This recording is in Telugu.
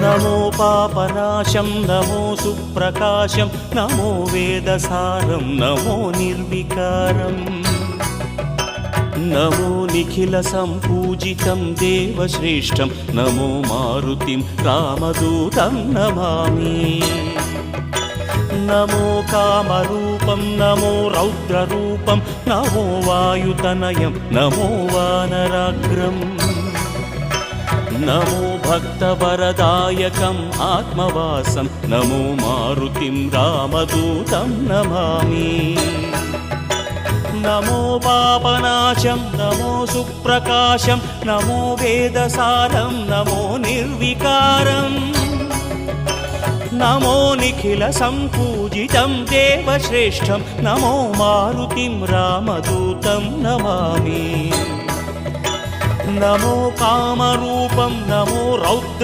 నమో పాపనాశం నమో సుప్రకాశం నమో వేదసారం నమో నిర్వికారం నమో నిఖిల సంపూజితం దేవశ్రేష్టం నమో మారుతిం రామదూతం నమామి నమో కామరూపం నమో రౌద్రరూపం నమో వాయుతనయం నమో వానరాగ్రం నమో భక్తవరదాయకం ఆత్మవాసం నమో మారుతిం రామదూతం నమామి నమో పాపనాశం నమో సుప్రకాశం నమో వేదసారం నమో నిర్వికారం నమో నిఖిల సంపూజితం దేవశ్రేష్టం నమో మారుతిం రామదూతం నమామి నమో కామరూపం నమో రౌద్ర